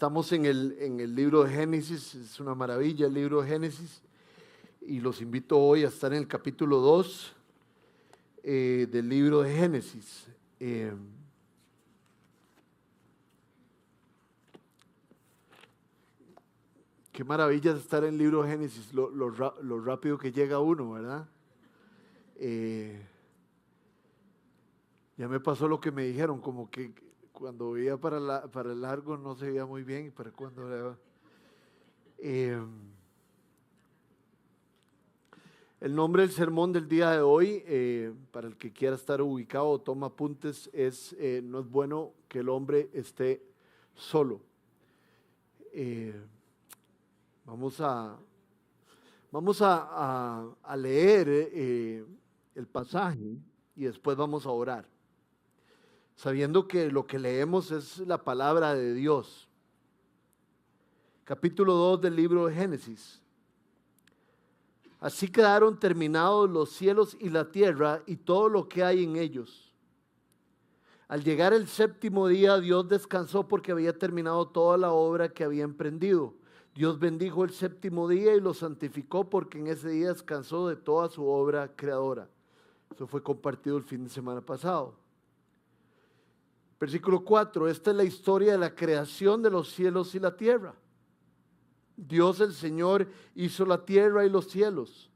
Estamos en el libro de Génesis, es una maravilla el libro de Génesis, y los invito hoy a estar en el capítulo 2 del libro de Génesis. Qué maravilla es estar en el libro de Génesis, lo rápido que llega uno, ¿verdad? Ya me pasó lo que me dijeron, como que cuando veía para el largo no se veía muy bien, y para cuando... el nombre del sermón del día de hoy, para el que quiera estar ubicado o toma apuntes, es no es bueno que el hombre esté solo. Vamos a leer el pasaje y después vamos a orar, sabiendo que lo que leemos es la palabra de Dios. Capítulo 2 del libro de Génesis. Así quedaron terminados los cielos y la tierra y todo lo que hay en ellos. Al llegar el séptimo día, Dios descansó porque había terminado toda la obra que había emprendido. Dios bendijo el séptimo día y lo santificó porque en ese día descansó de toda su obra creadora. Eso fue compartido el fin de semana pasado. Versículo 4, esta es la historia de la creación de los cielos y la tierra. Dios el Señor hizo la tierra y los cielos.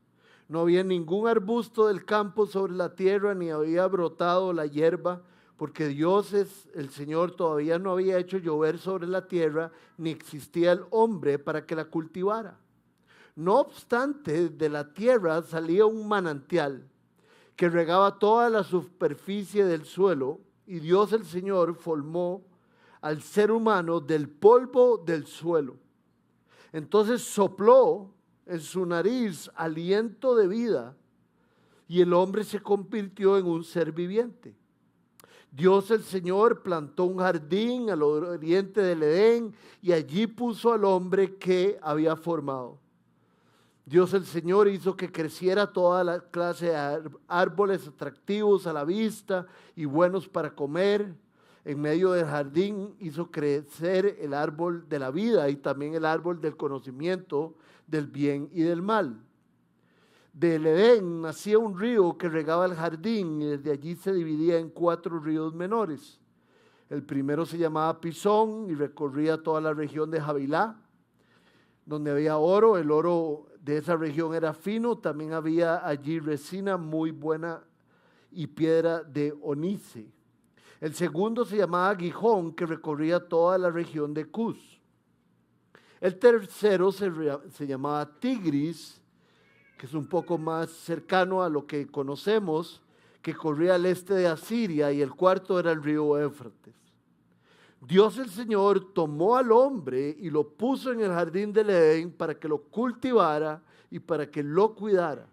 No había ningún arbusto del campo sobre la tierra, ni había brotado la hierba, porque Dios el Señor todavía no había hecho llover sobre la tierra, ni existía el hombre para que la cultivara. No obstante, de la tierra salía un manantial que regaba toda la superficie del suelo, y Dios el Señor formó al ser humano del polvo del suelo. Entonces sopló en su nariz aliento de vida y el hombre se convirtió en un ser viviente. Dios el Señor plantó un jardín al oriente del Edén y allí puso al hombre que había formado. Dios el Señor hizo que creciera toda la clase de árboles atractivos a la vista y buenos para comer. En medio del jardín hizo crecer el árbol de la vida y también el árbol del conocimiento del bien y del mal. Del Edén nacía un río que regaba el jardín y desde allí se dividía en 4 ríos menores. El primero se llamaba Pisón y recorría toda la región de Havilá, donde había oro. El oro de esa región era fino, también había allí resina muy buena y piedra de onice. El segundo se llamaba Gijón, que recorría toda la región de Cus. El tercero se llamaba Tigris, que es un poco más cercano a lo que conocemos, que corría al este de Asiria, y el cuarto era el río Éufrates. Dios el Señor tomó al hombre y lo puso en el jardín del Edén para que lo cultivara y para que lo cuidara.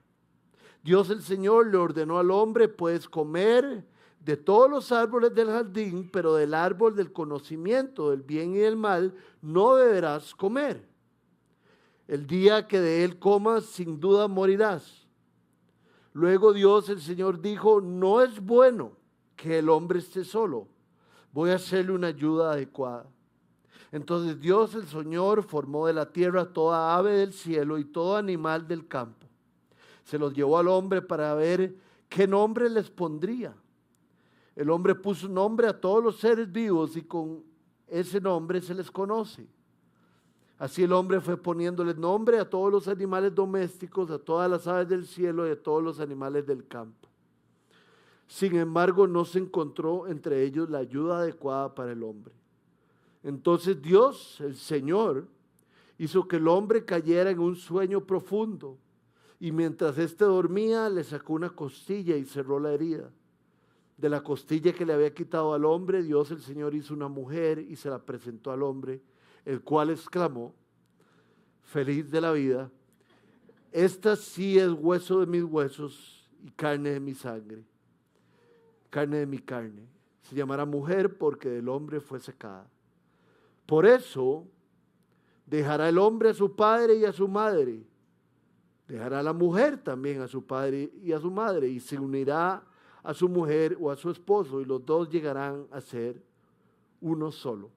Dios el Señor le ordenó al hombre: puedes comer de todos los árboles del jardín, pero del árbol del conocimiento del bien y del mal no deberás comer. El día que de él comas, sin duda morirás. Luego Dios el Señor dijo: no es bueno que el hombre esté solo, voy a hacerle una ayuda adecuada. Entonces Dios el Señor formó de la tierra toda ave del cielo y todo animal del campo. Se los llevó al hombre para ver qué nombre les pondría. El hombre puso nombre a todos los seres vivos y con ese nombre se les conoce. Así el hombre fue poniéndoles nombre a todos los animales domésticos, a todas las aves del cielo y a todos los animales del campo. Sin embargo, no se encontró entre ellos la ayuda adecuada para el hombre. Entonces Dios, el Señor, hizo que el hombre cayera en un sueño profundo, y mientras éste dormía, le sacó una costilla y cerró la herida. De la costilla que le había quitado al hombre, Dios el Señor hizo una mujer y se la presentó al hombre, el cual exclamó, feliz de la vida: esta sí es hueso de mis huesos y carne de mi sangre, carne de mi carne. Se llamará mujer porque del hombre fue sacada. Por eso dejará el hombre a su padre y a su madre, dejará la mujer también a su padre y a su madre, y se unirá a su mujer o a su esposo, y los dos llegarán a ser uno solo.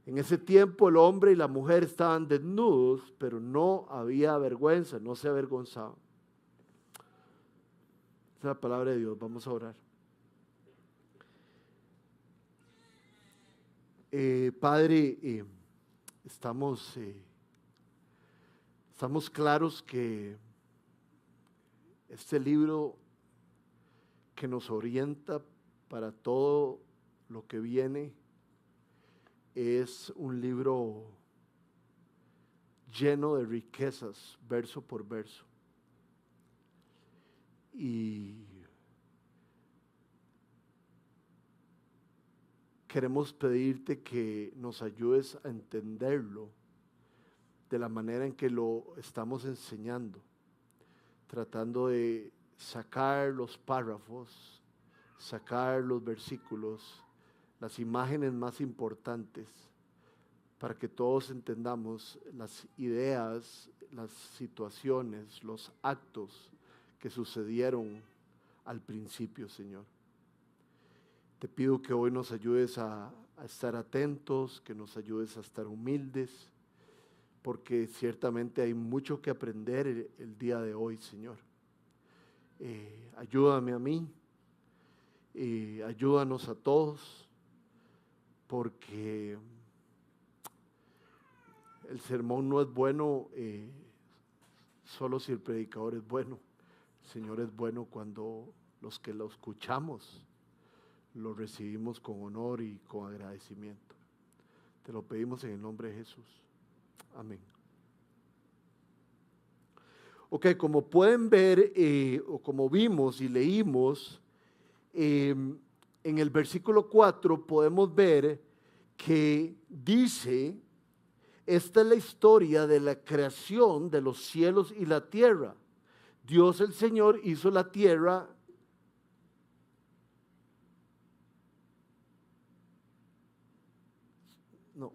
En ese tiempo el hombre y la mujer estaban desnudos, pero no había vergüenza, no se avergonzaban. Esa es la palabra de Dios. Vamos a orar. Padre, estamos claros que este libro que nos orienta para todo lo que viene es un libro lleno de riquezas, verso por verso. Y queremos pedirte que nos ayudes a entenderlo de la manera en que lo estamos enseñando, tratando de sacar los párrafos, sacar los versículos, las imágenes más importantes, para que todos entendamos las ideas, las situaciones, los actos que sucedieron al principio, Señor. Te pido que hoy nos ayudes a estar atentos, que nos ayudes a estar humildes, porque ciertamente hay mucho que aprender el día de hoy, Señor. Ayúdame a mí, ayúdanos a todos, porque el sermón no es bueno solo si el predicador es bueno. El Señor es bueno cuando los que lo escuchamos lo recibimos con honor y con agradecimiento. Te lo pedimos en el nombre de Jesús. Amén. Ok, como pueden ver, o como vimos y leímos, en el versículo 4 podemos ver que dice: esta es la historia de la creación de los cielos y la tierra. Dios el Señor hizo la tierra. No,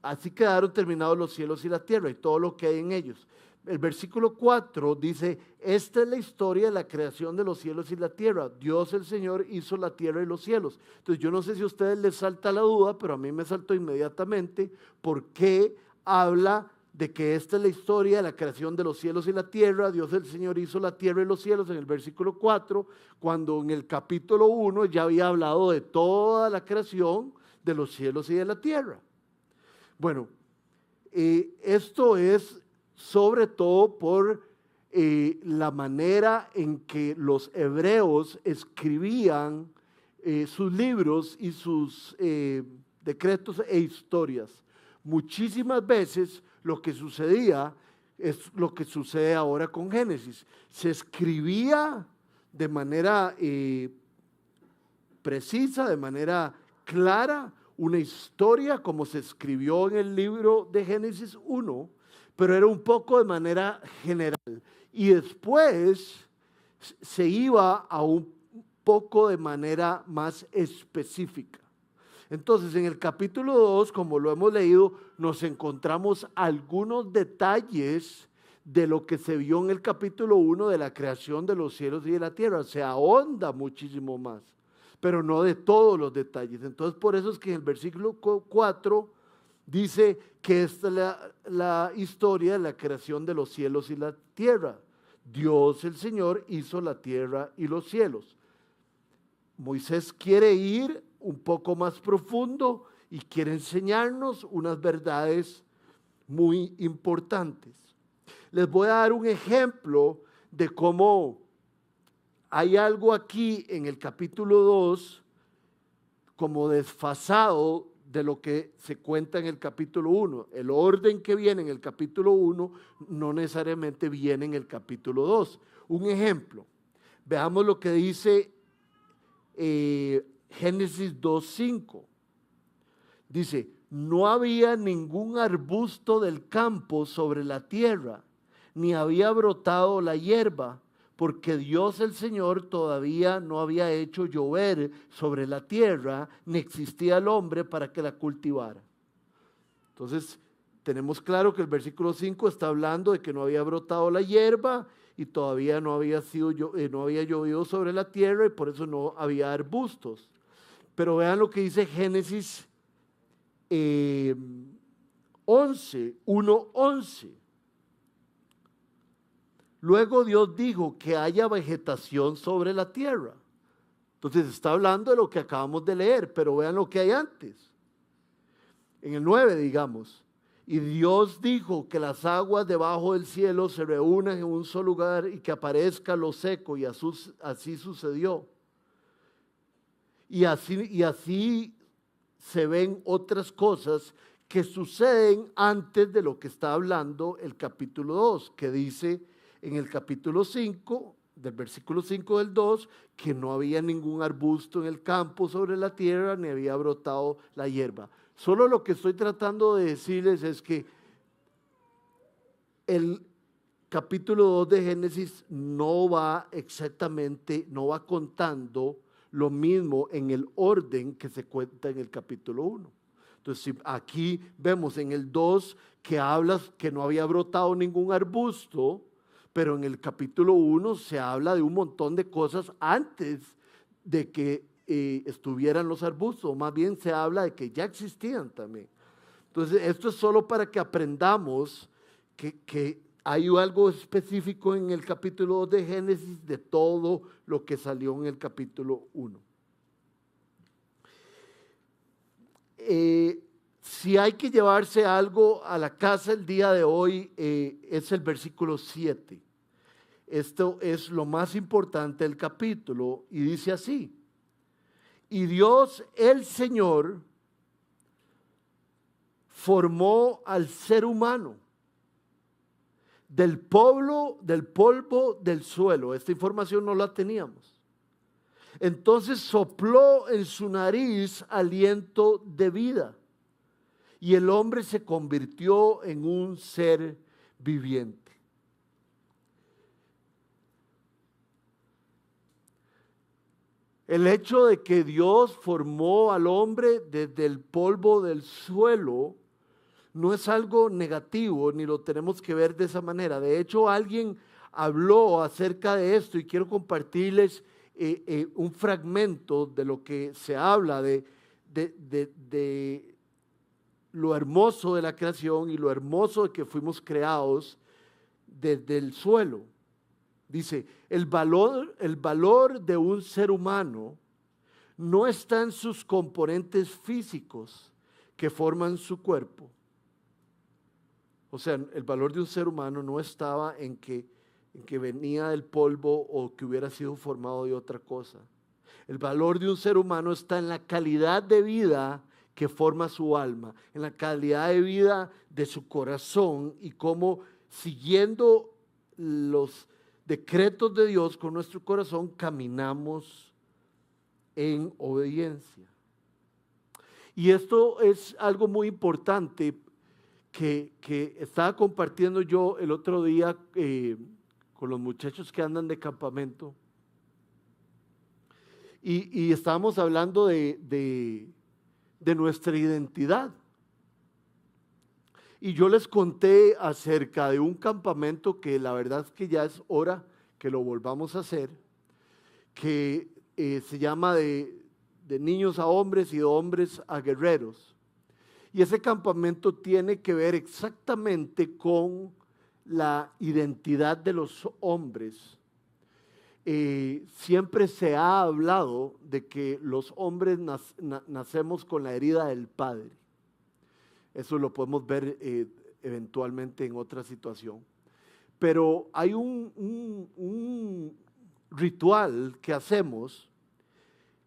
así quedaron terminados los cielos y la tierra y todo lo que hay en ellos. El versículo 4 dice: esta es la historia de la creación de los cielos y la tierra. Dios el Señor hizo la tierra y los cielos. Entonces yo no sé si a ustedes les salta la duda, pero a mí me saltó inmediatamente por qué habla de que esta es la historia de la creación de los cielos y la tierra. Dios el Señor hizo la tierra y los cielos en el versículo 4, cuando en el capítulo 1 ya había hablado de toda la creación de los cielos y de la tierra. Bueno, esto es sobre todo por la manera en que los hebreos escribían sus libros y sus decretos e historias. Muchísimas veces lo que sucedía es lo que sucede ahora con Génesis. Se escribía de manera precisa, de manera clara, una historia como se escribió en el libro de Génesis 1, pero era un poco de manera general. Y después se iba a un poco de manera más específica. Entonces, en el capítulo 2, como lo hemos leído, nos encontramos algunos detalles de lo que se vio en el capítulo 1 de la creación de los cielos y de la tierra. Se ahonda muchísimo más, pero no de todos los detalles. Entonces, por eso es que en el versículo 4 dice que esta es la historia de la creación de los cielos y la tierra. Dios el Señor hizo la tierra y los cielos. Moisés quiere ir un poco más profundo y quiere enseñarnos unas verdades muy importantes. Les voy a dar un ejemplo de cómo hay algo aquí en el capítulo 2 como desfasado de lo que se cuenta en el capítulo 1. El orden que viene en el capítulo 1 no necesariamente viene en el capítulo 2. Un ejemplo, veamos lo que dice Génesis 2:5. Dice: no había ningún arbusto del campo sobre la tierra, ni había brotado la hierba, porque Dios el Señor todavía no había hecho llover sobre la tierra, ni existía el hombre para que la cultivara. Entonces, tenemos claro que el versículo 5 está hablando de que no había brotado la hierba y todavía no había llovido sobre la tierra y por eso no había arbustos. Pero vean lo que dice Génesis 1:11. Luego Dios dijo que haya vegetación sobre la tierra. Entonces está hablando de lo que acabamos de leer, pero vean lo que hay antes. En el 9, digamos. Y Dios dijo que las aguas debajo del cielo se reúnan en un solo lugar y que aparezca lo seco, y así sucedió. Y así se ven otras cosas que suceden antes de lo que está hablando el capítulo 2, que dice en el capítulo 5, del versículo 5 del 2, que no había ningún arbusto en el campo sobre la tierra, ni había brotado la hierba. Solo lo que estoy tratando de decirles es que el capítulo 2 de Génesis no va contando lo mismo en el orden que se cuenta en el capítulo 1. Entonces, aquí vemos en el 2 que habla que no había brotado ningún arbusto, pero en el capítulo 1 se habla de un montón de cosas antes de que estuvieran los arbustos, más bien se habla de que ya existían también. Entonces, esto es solo para que aprendamos que hay algo específico en el capítulo 2 de Génesis de todo lo que salió en el capítulo 1. Si hay que llevarse algo a la casa el día de hoy, es el versículo 7. Esto es lo más importante del capítulo y dice así: y Dios el Señor formó al ser humano del polvo del suelo. Esta información no la teníamos. Entonces sopló en su nariz aliento de vida y el hombre se convirtió en un ser viviente. El hecho de que Dios formó al hombre desde el polvo del suelo no es algo negativo, ni lo tenemos que ver de esa manera. De hecho, alguien habló acerca de esto y quiero compartirles un fragmento de lo que se habla de lo hermoso de la creación y lo hermoso de que fuimos creados desde el suelo. Dice, el valor de un ser humano no está en sus componentes físicos que forman su cuerpo. O sea, el valor de un ser humano no estaba en que venía del polvo o que hubiera sido formado de otra cosa. El valor de un ser humano está en la calidad de vida que forma su alma, en la calidad de vida de su corazón y cómo, siguiendo los decretos de Dios con nuestro corazón, caminamos en obediencia. Y esto es algo muy importante que estaba compartiendo yo el otro día con los muchachos que andan de campamento. Y estábamos hablando de nuestra identidad. Y yo les conté acerca de un campamento que la verdad es que ya es hora que lo volvamos a hacer, que se llama de niños a hombres y de hombres a guerreros. Y ese campamento tiene que ver exactamente con la identidad de los hombres. Siempre se ha hablado de que los hombres nacemos con la herida del padre. Eso lo podemos ver eventualmente en otra situación. Pero hay un ritual que hacemos,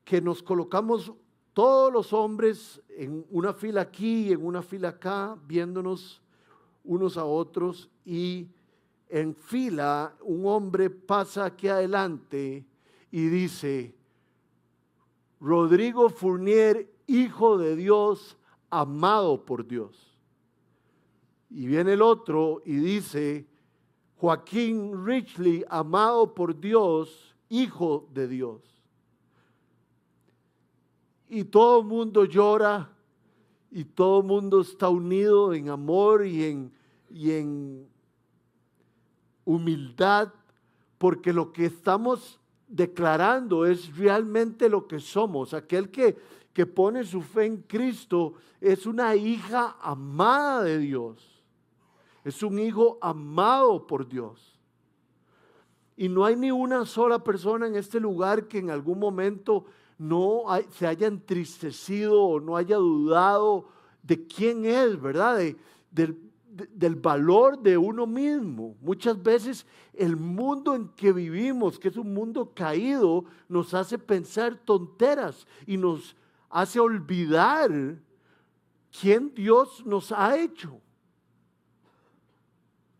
que nos colocamos todos los hombres en una fila aquí y en una fila acá, viéndonos unos a otros, y en fila un hombre pasa aquí adelante y dice: Rodrigo Fournier, hijo de Dios, amado por Dios. Y viene el otro y dice: Joaquín Richley, amado por Dios, hijo de Dios. Y todo el mundo llora y todo el mundo está unido en amor y en humildad, porque lo que estamos declarando es realmente lo que somos. Aquel que pone su fe en Cristo es una hija amada de Dios. Es un hijo amado por Dios. Y no hay ni una sola persona en este lugar que en algún momento se haya entristecido o no haya dudado de quién es, ¿verdad? Del valor de uno mismo. Muchas veces el mundo en que vivimos, que es un mundo caído, nos hace pensar tonteras y nos hace olvidar quién Dios nos ha hecho.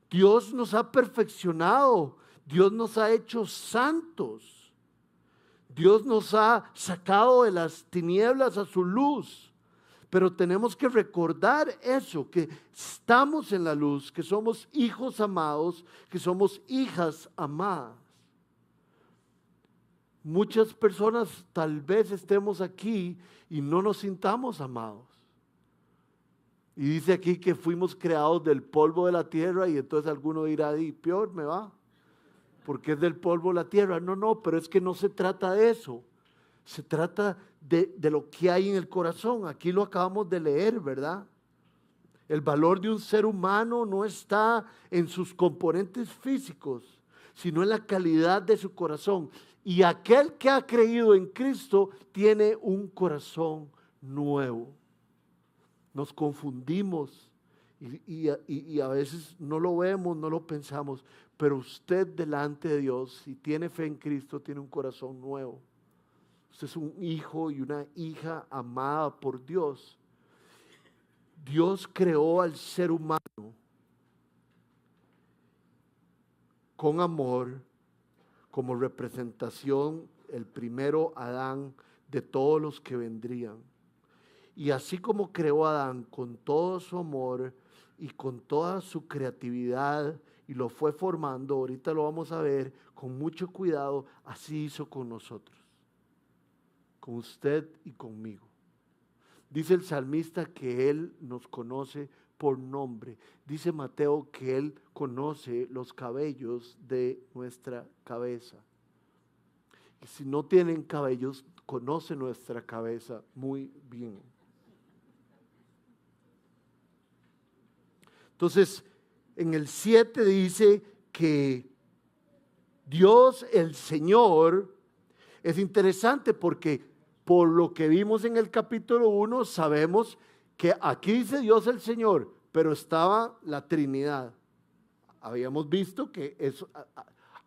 Dios nos ha perfeccionado. Dios nos ha hecho santos. Dios nos ha sacado de las tinieblas a su luz. Pero tenemos que recordar eso, que estamos en la luz, que somos hijos amados, que somos hijas amadas. Muchas personas tal vez estemos aquí y no nos sintamos amados. Y dice aquí que fuimos creados del polvo de la tierra y entonces alguno dirá, y peor me va, porque es del polvo de la tierra. No, pero es que no se trata de eso. Se trata de lo que hay en el corazón. Aquí lo acabamos de leer, ¿verdad? El valor de un ser humano no está en sus componentes físicos, sino en la calidad de su corazón. Y aquel que ha creído en Cristo tiene un nuevo. Nos confundimos y a veces no lo vemos, no lo pensamos, pero usted delante de Dios, si tiene fe en Cristo, tiene un corazón nuevo. Usted es un hijo y una hija amada por Dios. Dios creó al ser humano con amor, como representación, el primero Adán, de todos los que vendrían. Y así como creó a Adán con todo su amor y con toda su creatividad y lo fue formando, ahorita lo vamos a ver con mucho cuidado, así hizo con nosotros, con usted y conmigo. Dice el salmista que Él nos conoce por nombre. Dice Mateo que Él conoce los cabellos de nuestra cabeza. Y si no tienen cabellos, conoce nuestra cabeza muy bien. Entonces, en el 7 dice que Dios, el Señor, es interesante porque por lo que vimos en el capítulo 1, sabemos que aquí dice Dios el Señor, pero estaba la Trinidad. Habíamos visto que eso,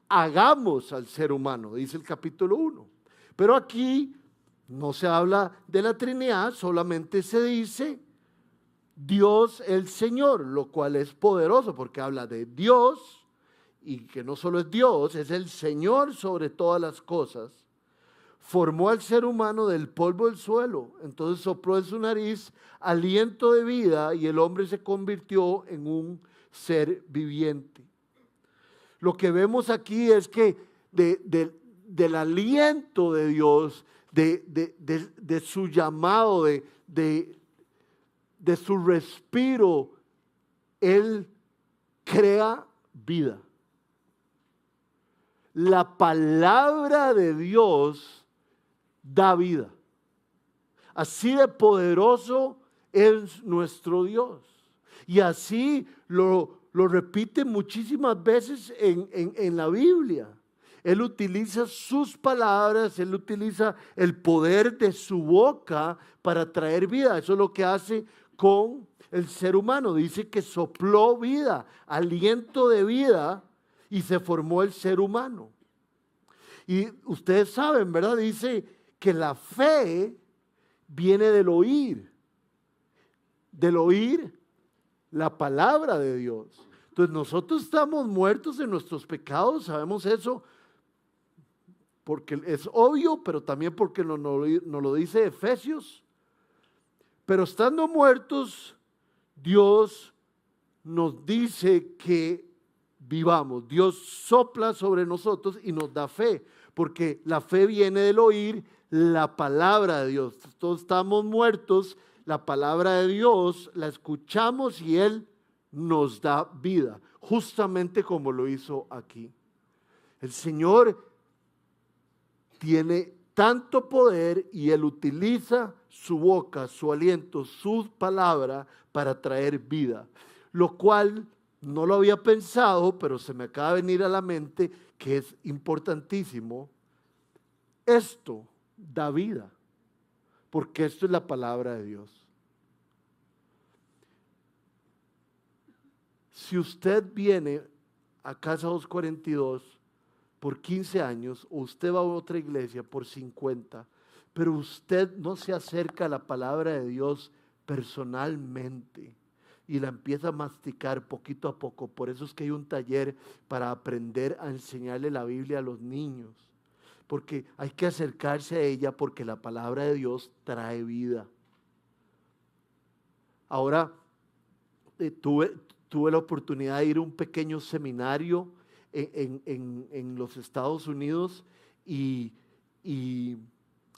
hagamos al ser humano, dice el capítulo 1. Pero aquí no se habla de la Trinidad, solamente se dice Dios el Señor, lo cual es poderoso porque habla de Dios y que no solo es Dios, es el Señor sobre todas las cosas. Formó al ser humano del polvo del suelo, entonces sopló en su nariz aliento de vida y el hombre se convirtió en un ser viviente. Lo que vemos aquí es que del aliento de Dios, de su llamado, de su respiro, Él crea vida. La palabra de Dios da vida. Así de poderoso es nuestro Dios. Y así lo repite muchísimas veces en la Biblia. Él utiliza sus palabras, Él utiliza el poder de su boca para traer vida. Eso es lo que hace con el ser humano. Dice que sopló vida, aliento de vida, y se formó el ser humano. Y ustedes saben, ¿verdad? Dice que la fe viene del oír la palabra de Dios. Entonces nosotros estamos muertos en nuestros pecados, sabemos eso, porque es obvio, pero también porque nos lo dice Efesios. Pero estando muertos, Dios nos dice que vivamos. Dios sopla sobre nosotros y nos da fe, porque la fe viene del oír la palabra de Dios. Todos estamos muertos, la palabra de Dios la escuchamos y Él nos da vida, justamente como lo hizo aquí. El Señor tiene tanto poder y Él utiliza su boca, su aliento, su palabra para traer vida. Lo cual no lo había pensado, pero se me acaba de venir a la mente que es importantísimo. Esto da vida, porque esto es la palabra de Dios. Si usted viene a Casa 242 por 15 años, o usted va a otra iglesia por 50, pero usted no se acerca a la palabra de Dios personalmente y la empieza a masticar poquito a poco. Por eso es que hay un taller para aprender a enseñarle la Biblia a los niños, porque hay que acercarse a ella, porque la palabra de Dios trae vida. Ahora, tuve la oportunidad de ir a un pequeño seminario en los Estados Unidos y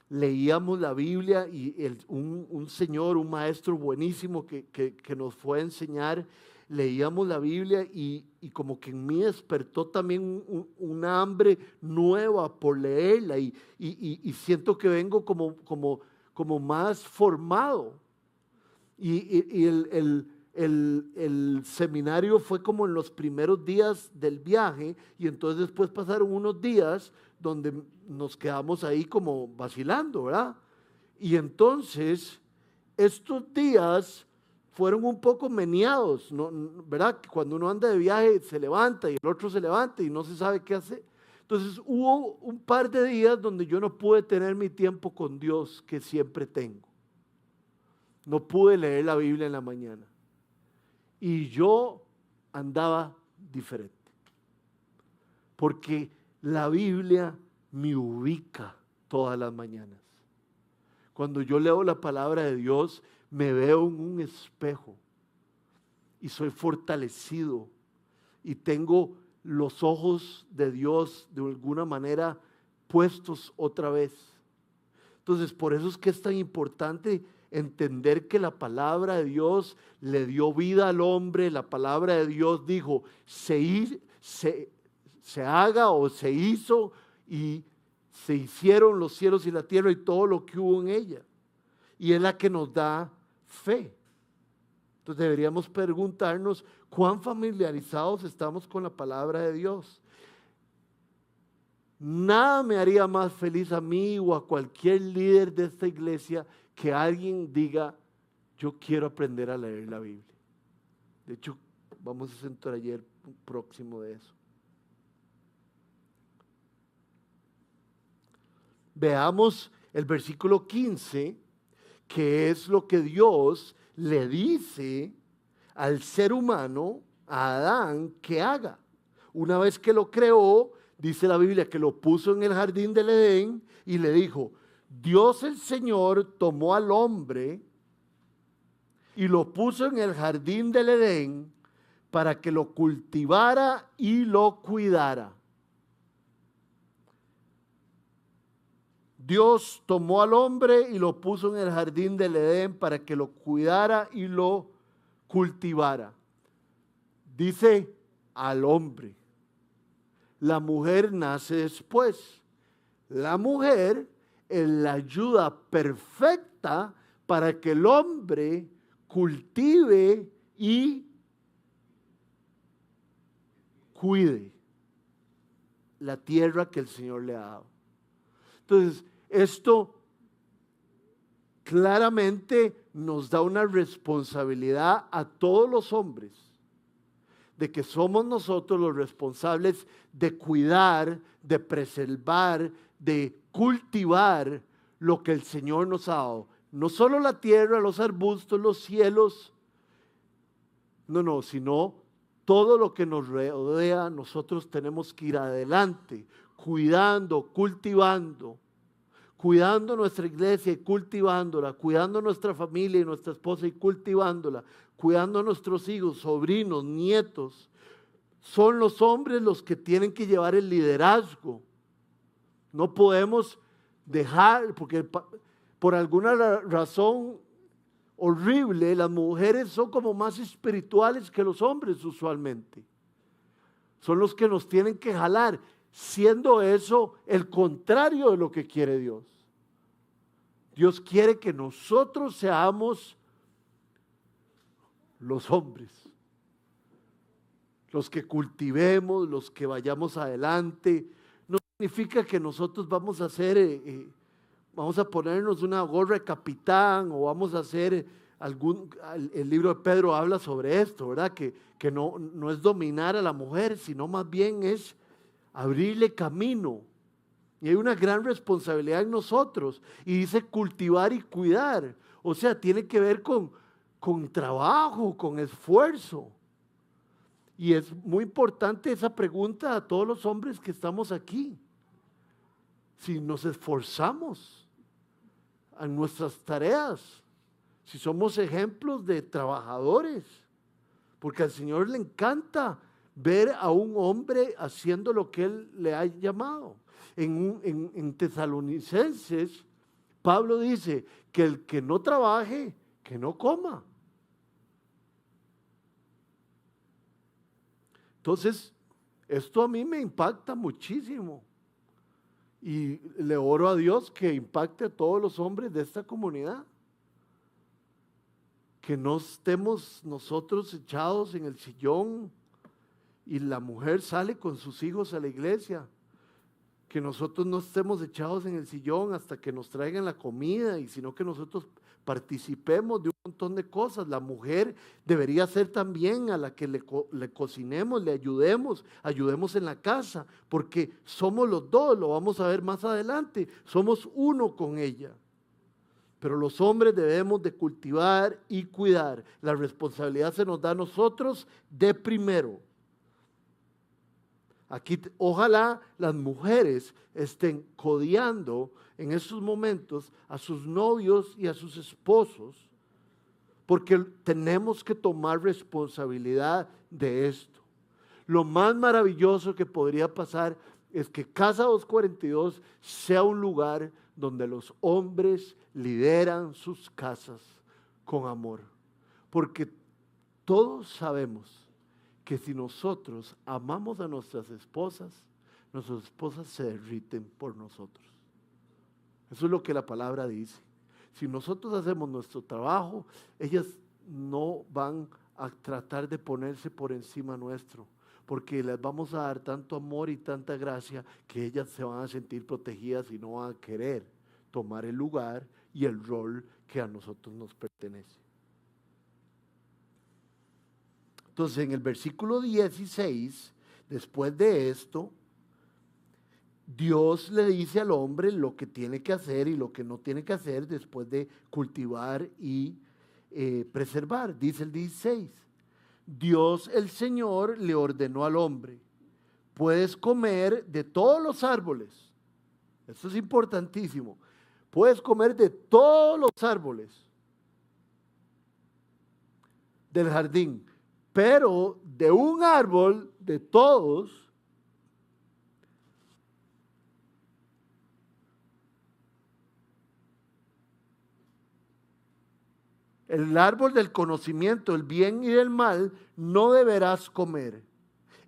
leíamos la Biblia y un señor, un maestro buenísimo que nos fue a enseñar, leíamos la Biblia y como que en mí despertó también una hambre nueva por leerla y siento que vengo como más formado. Y el seminario fue como en los primeros días del viaje y entonces después pasaron unos días donde nos quedamos ahí como vacilando, ¿verdad? Y entonces estos días fueron un poco meneados, ¿no? ¿Verdad? Cuando uno anda de viaje se levanta y el otro se levanta y no se sabe qué hacer. Entonces hubo un par de días donde yo no pude tener mi tiempo con Dios que siempre tengo. No pude leer la Biblia en la mañana. Y yo andaba diferente. Porque la Biblia me ubica todas las mañanas. Cuando yo leo la palabra de Dios, me veo en un espejo. Y soy fortalecido. Y tengo los ojos de Dios de alguna manera puestos otra vez. Entonces, por eso es que es tan importante entender que la palabra de Dios le dio vida al hombre. La palabra de Dios dijo, se haga o se hizo y se hicieron los cielos y la tierra y todo lo que hubo en ella. Y es la que nos da fe. Entonces deberíamos preguntarnos cuán familiarizados estamos con la palabra de Dios. Nada me haría más feliz a mí o a cualquier líder de esta iglesia que alguien diga, yo quiero aprender a leer la Biblia. De hecho, vamos a hacer un taller próximo de eso. Veamos el versículo 15, que es lo que Dios le dice al ser humano, a Adán, que haga. Una vez que lo creó, dice la Biblia que lo puso en el jardín del Edén y le dijo, Dios el Señor tomó al hombre y lo puso en el jardín del Edén para que lo cultivara y lo cuidara. Dios tomó al hombre y lo puso en el jardín del Edén para que lo cuidara y lo cultivara. Dice al hombre. La mujer nace después. La mujer es la ayuda perfecta para que el hombre cultive y cuide la tierra que el Señor le ha dado. Entonces, esto claramente nos da una responsabilidad a todos los hombres, de que somos nosotros los responsables de cuidar, de preservar, de cultivar lo que el Señor nos ha dado. No solo la tierra, los arbustos, los cielos, no, sino todo lo que nos rodea. Nosotros tenemos que ir adelante, cuidando, cultivando, cuidando nuestra iglesia y cultivándola, cuidando nuestra familia y nuestra esposa y cultivándola, cuidando a nuestros hijos, sobrinos, nietos. Son los hombres los que tienen que llevar el liderazgo. No podemos dejar, porque por alguna razón horrible, las mujeres son como más espirituales que los hombres usualmente. Son los que nos tienen que jalar. siendo eso el contrario de lo que quiere Dios. Dios quiere que nosotros seamos los hombres, los que cultivemos, los que vayamos adelante. No significa que nosotros vamos a hacer, vamos a ponernos una gorra de capitán o vamos a hacer el libro de Pedro habla sobre esto, ¿verdad? Que no es dominar a la mujer, sino más bien es abrirle camino. Y hay una gran responsabilidad en nosotros. Y dice cultivar y cuidar. O sea, tiene que ver con trabajo, con esfuerzo. Y es muy importante esa pregunta a todos los hombres que estamos aquí. Si nos esforzamos en nuestras tareas, si somos ejemplos de trabajadores, porque al Señor le encanta ver a un hombre haciendo lo que Él le ha llamado. En Tesalonicenses, Pablo dice que el que no trabaje, que no coma. Entonces, esto a mí me impacta muchísimo. Y le oro a Dios que impacte a todos los hombres de esta comunidad. Que no estemos nosotros echados en el sillón y la mujer sale con sus hijos a la iglesia. Que nosotros no estemos echados en el sillón hasta que nos traigan la comida, y sino que nosotros participemos de un montón de cosas. La mujer debería ser también a la que le cocinemos, le ayudemos en la casa, porque somos los dos, lo vamos a ver más adelante, somos uno con ella. Pero los hombres debemos de cultivar y cuidar. La responsabilidad se nos da a nosotros de primero. Aquí ojalá las mujeres estén codeando en estos momentos a sus novios y a sus esposos, porque tenemos que tomar responsabilidad de esto. Lo más maravilloso que podría pasar es que Casa 242 sea un lugar donde los hombres lideran sus casas con amor, porque todos sabemos que si nosotros amamos a nuestras esposas se derriten por nosotros. Eso es lo que la palabra dice. Si nosotros hacemos nuestro trabajo, ellas no van a tratar de ponerse por encima nuestro, porque les vamos a dar tanto amor y tanta gracia que ellas se van a sentir protegidas y no van a querer tomar el lugar y el rol que a nosotros nos pertenece. Entonces, en el versículo 16, después de esto, Dios le dice al hombre lo que tiene que hacer y lo que no tiene que hacer después de cultivar y preservar. Dice el 16, Dios el Señor le ordenó al hombre: puedes comer de todos los árboles. Esto es importantísimo. Puedes comer de todos los árboles del jardín, pero de un árbol, de todos, el árbol del conocimiento, el bien y del mal, no deberás comer.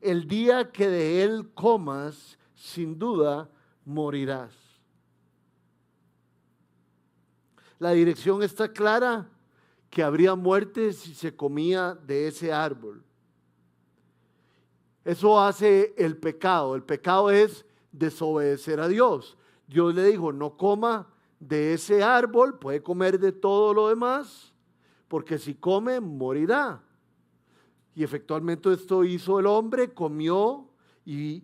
El día que de él comas, sin duda morirás. La dirección está clara, que habría muerte si se comía de ese árbol. Eso hace el pecado. El pecado es desobedecer a Dios. Dios le dijo: no coma de ese árbol, puede comer de todo lo demás, porque si come, morirá. Y efectivamente esto hizo el hombre, comió y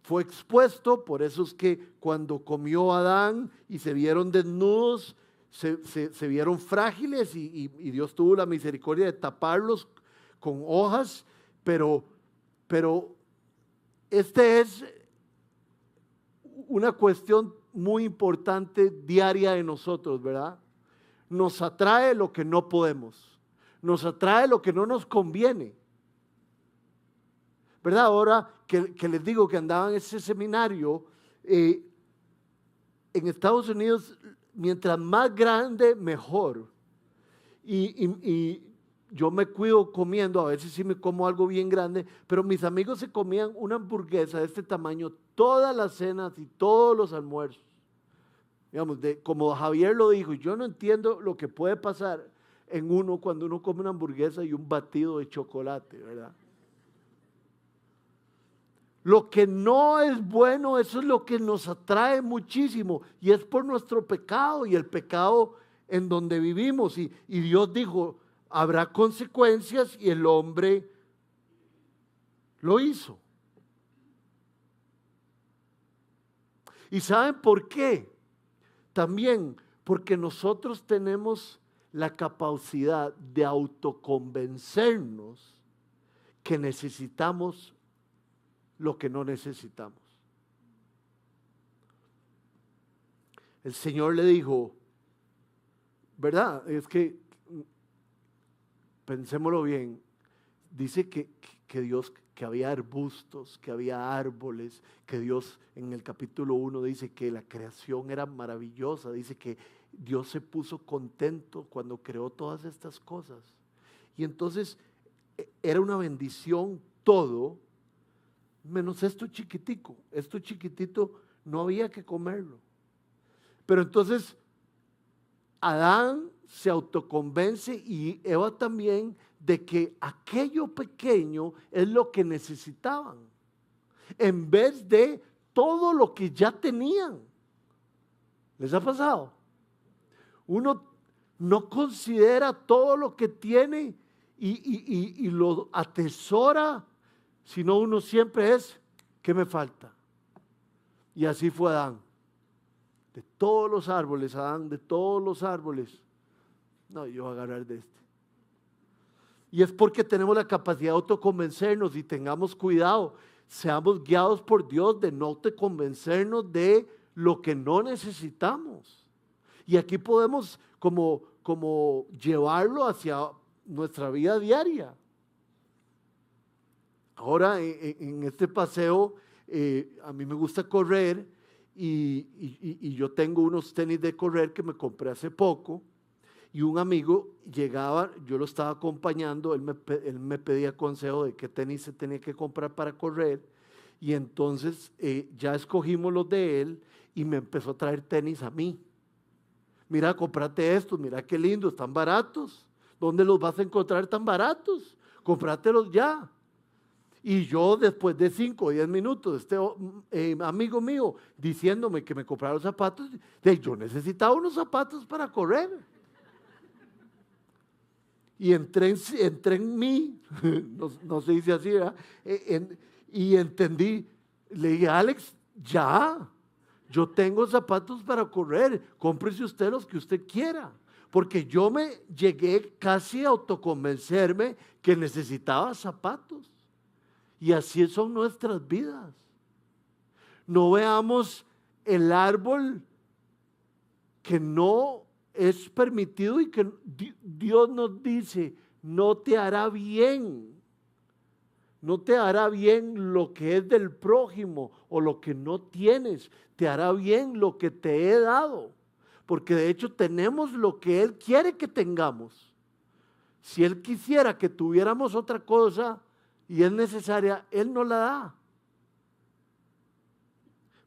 fue expuesto. Por eso es que cuando comió Adán y se vieron desnudos, se vieron frágiles y Dios tuvo la misericordia de taparlos con hojas, pero este es una cuestión muy importante diaria de nosotros, ¿verdad? Nos atrae lo que no podemos, nos atrae lo que no nos conviene, ¿verdad? Ahora que les digo que andaba en ese seminario, en Estados Unidos, mientras más grande, mejor. Y yo me cuido comiendo, a veces sí me como algo bien grande, pero mis amigos se comían una hamburguesa de este tamaño todas las cenas y todos los almuerzos. Digamos, como Javier lo dijo, yo no entiendo lo que puede pasar en uno cuando uno come una hamburguesa y un batido de chocolate, ¿verdad? Lo que no es bueno, eso es lo que nos atrae muchísimo y es por nuestro pecado y el pecado en donde vivimos. Y Dios dijo, habrá consecuencias y el hombre lo hizo. ¿Y saben por qué? También porque nosotros tenemos la capacidad de autoconvencernos que necesitamos lo que no necesitamos. El Señor le dijo, ¿verdad? Es que, pensémoslo bien, dice que Dios, que había arbustos, que había árboles, que Dios en el capítulo 1 dice que la creación era maravillosa, dice que Dios se puso contento cuando creó todas estas cosas. Y entonces era una bendición todo, menos esto chiquitito no había que comerlo. Pero entonces Adán se autoconvence y Eva también de que aquello pequeño es lo que necesitaban, en vez de todo lo que ya tenían. ¿Les ha pasado? Uno no considera todo lo que tiene y lo atesora, sino uno siempre es, ¿qué me falta? Y así fue Adán. De todos los árboles, Adán, de todos los árboles, no, yo voy a agarrar de este. Y es porque tenemos la capacidad de autoconvencernos y tengamos cuidado, seamos guiados por Dios de no te convencernos de lo que no necesitamos. Y aquí podemos como llevarlo hacia nuestra vida diaria. Ahora en este paseo, a mí me gusta correr y yo tengo unos tenis de correr que me compré hace poco. Y un amigo llegaba, yo lo estaba acompañando, él me pedía consejo de qué tenis se tenía que comprar para correr. Y entonces ya escogimos los de él y me empezó a traer tenis a mí. Mira, cómprate estos, mira qué lindos, están baratos. ¿Dónde los vas a encontrar tan baratos? Cómpratelos ya. Y yo después de 5 o 10 minutos, amigo mío diciéndome que me comprara los zapatos, yo necesitaba unos zapatos para correr. Y entré en mí, no se dice así, ¿verdad? Y entendí, le dije, Alex, ya, yo tengo zapatos para correr, cómprese usted los que usted quiera. Porque yo me llegué casi a autoconvencerme que necesitaba zapatos. Y así son nuestras vidas. No veamos el árbol que no es permitido y que Dios nos dice, no te hará bien. No te hará bien lo que es del prójimo o lo que no tienes. Te hará bien lo que te he dado. Porque de hecho tenemos lo que Él quiere que tengamos. Si Él quisiera que tuviéramos otra cosa y es necesaria, Él no la da.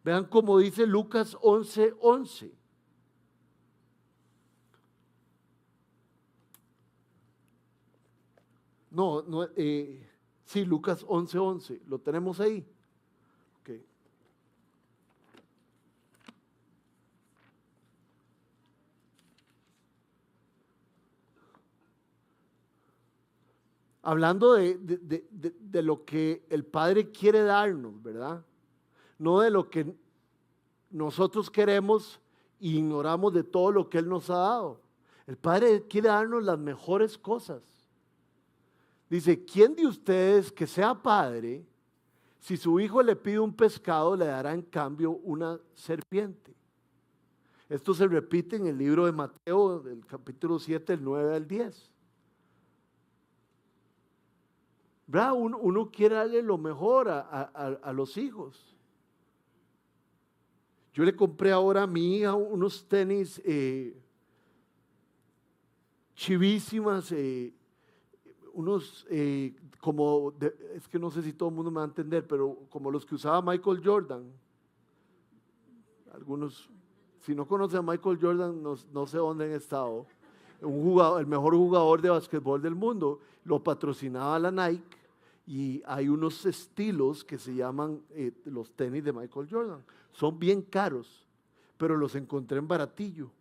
Vean cómo dice Lucas 11:11. Sí, Lucas 11:11, lo tenemos ahí. Okay. Hablando de lo que el Padre quiere darnos, ¿verdad? No de lo que nosotros queremos e ignoramos de todo lo que Él nos ha dado. El Padre quiere darnos las mejores cosas. Dice, ¿quién de ustedes que sea padre, si su hijo le pide un pescado, le dará en cambio una serpiente? Esto se repite en el libro de Mateo, del capítulo 7, del 9 al 10. ¿Verdad? Uno quiere darle lo mejor a los hijos. Yo le compré ahora a mi hija unos tenis chivísimas, es que no sé si todo el mundo me va a entender, pero como los que usaba Michael Jordan. Algunos, si no conocen a Michael Jordan, no sé dónde han estado. El mejor jugador de básquetbol del mundo, lo patrocinaba la Nike y hay unos estilos que se llaman los tenis de Michael Jordan. Son bien caros, pero los encontré en baratillo.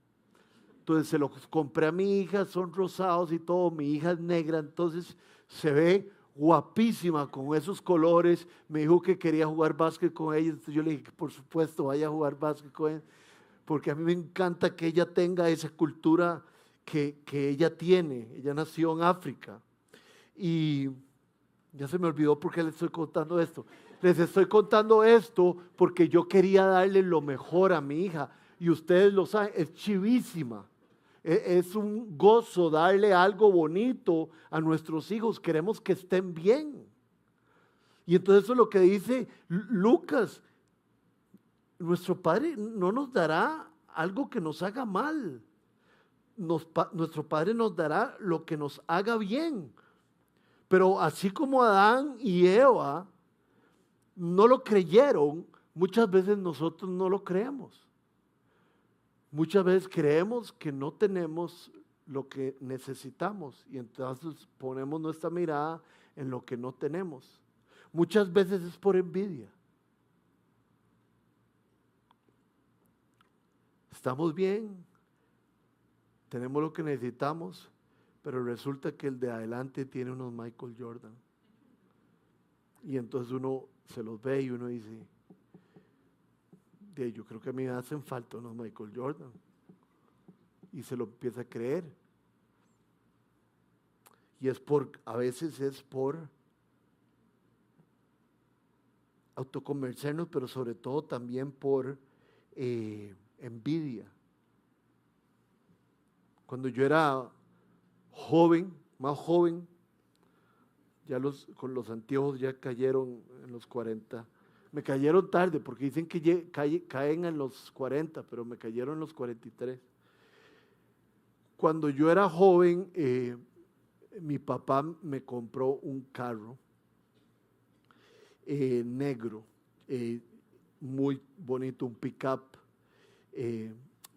Entonces se los compré a mi hija, son rosados y todo, mi hija es negra, entonces se ve guapísima con esos colores. Me dijo que quería jugar básquet con ella, entonces yo le dije que por supuesto vaya a jugar básquet con ella, porque a mí me encanta que ella tenga esa cultura que ella tiene. Ella nació en África y ya se me olvidó por qué les estoy contando esto. Les estoy contando esto porque yo quería darle lo mejor a mi hija y ustedes lo saben, es chivísima. Es un gozo darle algo bonito a nuestros hijos. Queremos que estén bien. Y entonces eso es lo que dice Lucas. Nuestro Padre no nos dará algo que nos haga mal. Nuestro Padre nos dará lo que nos haga bien. Pero así como Adán y Eva no lo creyeron, muchas veces nosotros no lo creemos. Muchas veces creemos que no tenemos lo que necesitamos y entonces ponemos nuestra mirada en lo que no tenemos. Muchas veces es por envidia. Estamos bien, tenemos lo que necesitamos, pero resulta que el de adelante tiene unos Michael Jordan. Y entonces uno se los ve y uno dice, yo creo que a mí me hacen falta unos Michael Jordan. Y se lo empieza a creer. Y a veces es por autoconvencernos, pero sobre todo también por envidia. Cuando yo era joven, más joven, con los anteojos ya cayeron en los 40. Me cayeron tarde porque dicen que caen en los 40, pero me cayeron en los 43. Cuando yo era joven, mi papá me compró un carro negro, muy bonito, un pick-up.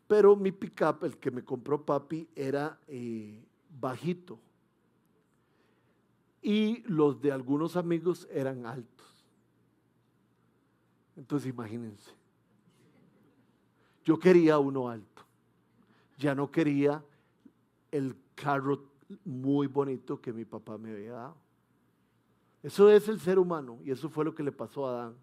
Pero mi pick-up, el que me compró papi, era bajito. Y los de algunos amigos eran altos. Entonces imagínense, yo quería uno alto, ya no quería el carro muy bonito que mi papá me había dado. Eso es el ser humano y eso fue lo que le pasó a Adán.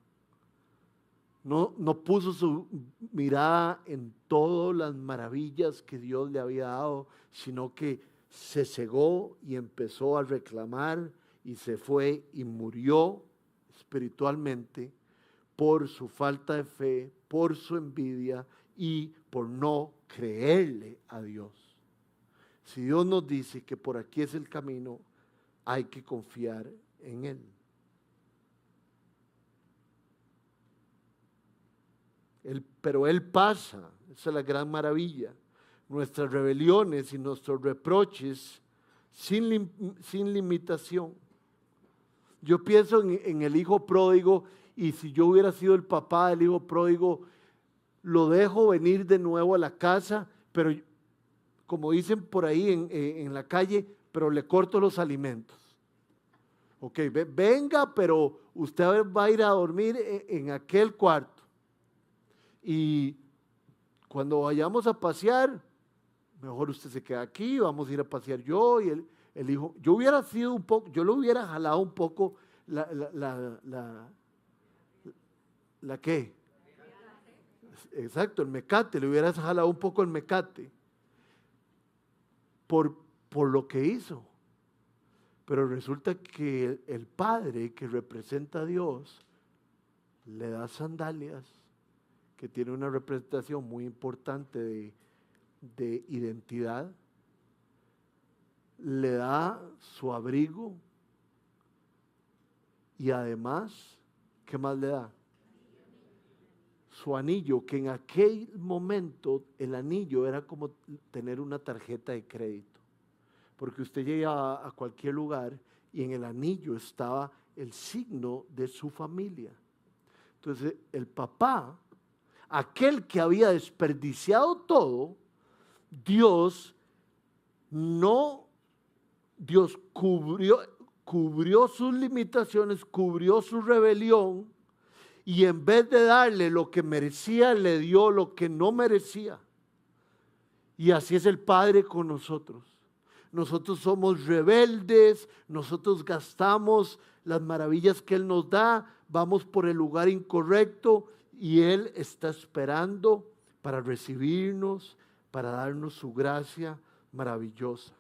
No puso su mirada en todas las maravillas que Dios le había dado, sino que se cegó y empezó a reclamar y se fue y murió espiritualmente por su falta de fe, por su envidia y por no creerle a Dios. Si Dios nos dice que por aquí es el camino, hay que confiar en Él. Pero Él pasa, esa es la gran maravilla. Nuestras rebeliones y nuestros reproches sin limitación. Yo pienso en el hijo pródigo y si yo hubiera sido el papá del hijo pródigo, lo dejo venir de nuevo a la casa, pero como dicen por ahí en la calle, pero le corto los alimentos. Ok, venga, pero usted va a ir a dormir en aquel cuarto. Y cuando vayamos a pasear, mejor usted se queda aquí, vamos a ir a pasear yo y el hijo. Yo hubiera sido un poco, yo lo hubiera jalado un poco ¿la qué? Exacto, el mecate, le hubieras jalado un poco el mecate por lo que hizo. Pero resulta que el Padre que representa a Dios le da sandalias, que tiene una representación muy importante de identidad, le da su abrigo y además, ¿qué más le da? Su anillo, que en aquel momento el anillo era como tener una tarjeta de crédito, porque usted llegaba a cualquier lugar y en el anillo estaba el signo de su familia. Entonces el papá, aquel que había desperdiciado todo, Dios cubrió sus limitaciones, cubrió su rebelión, y en vez de darle lo que merecía, le dio lo que no merecía. Y así es el Padre con nosotros. Nosotros somos rebeldes, nosotros gastamos las maravillas que Él nos da, vamos por el lugar incorrecto y Él está esperando para recibirnos, para darnos su gracia maravillosa.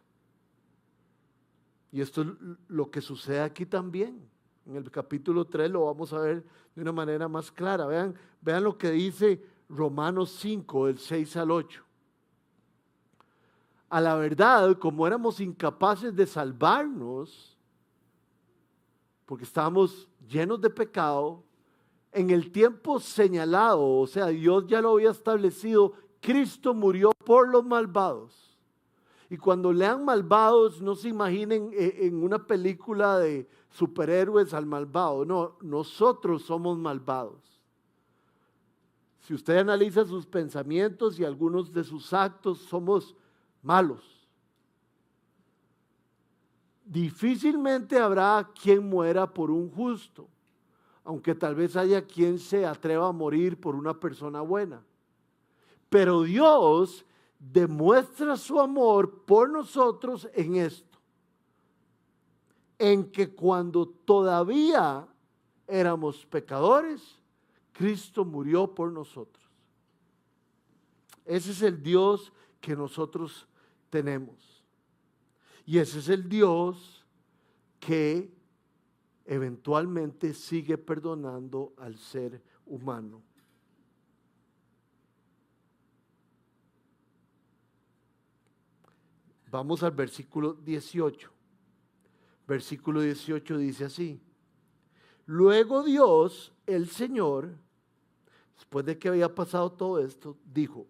Y esto es lo que sucede aquí también. En el capítulo 3 lo vamos a ver de una manera más clara. Vean lo que dice Romanos 5, del 6 al 8. A la verdad, como éramos incapaces de salvarnos, porque estábamos llenos de pecado, en el tiempo señalado, o sea, Dios ya lo había establecido, Cristo murió por los malvados. Y cuando lean malvados, no se imaginen en una película de superhéroes al malvado. No, nosotros somos malvados. Si usted analiza sus pensamientos y algunos de sus actos, somos malos. Difícilmente habrá quien muera por un justo, aunque tal vez haya quien se atreva a morir por una persona buena. Pero Dios demuestra su amor por nosotros en esto, en que cuando todavía éramos pecadores, Cristo murió por nosotros. Ese es el Dios que nosotros tenemos. Y ese es el Dios que eventualmente sigue perdonando al ser humano. Vamos al versículo 18. Versículo 18 dice así: luego Dios, el Señor, después de que había pasado todo esto, dijo: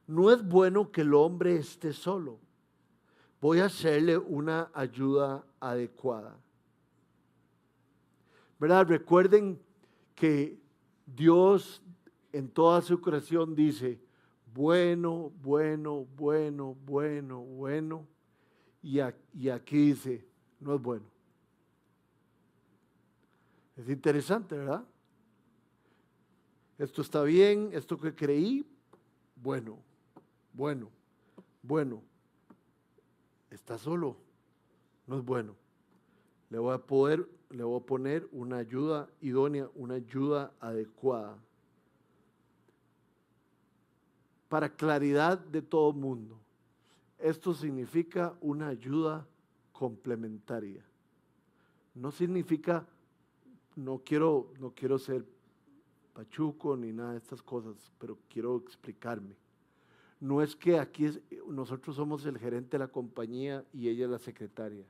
no es bueno que el hombre esté solo, voy a hacerle una ayuda adecuada. ¿Verdad? Recuerden que Dios en toda su creación dice: bueno, bueno, bueno, bueno, bueno. Y aquí dice: no es bueno. Es interesante, ¿verdad? Esto está bien, esto que creí, bueno, bueno, bueno. Está solo, no es bueno. Le voy a poner una ayuda idónea, una ayuda adecuada. Para claridad de todo mundo, esto significa una ayuda complementaria. No significa, no quiero ser pachuco ni nada de estas cosas, pero quiero explicarme. No es que aquí nosotros somos el gerente de la compañía y ella es la secretaria.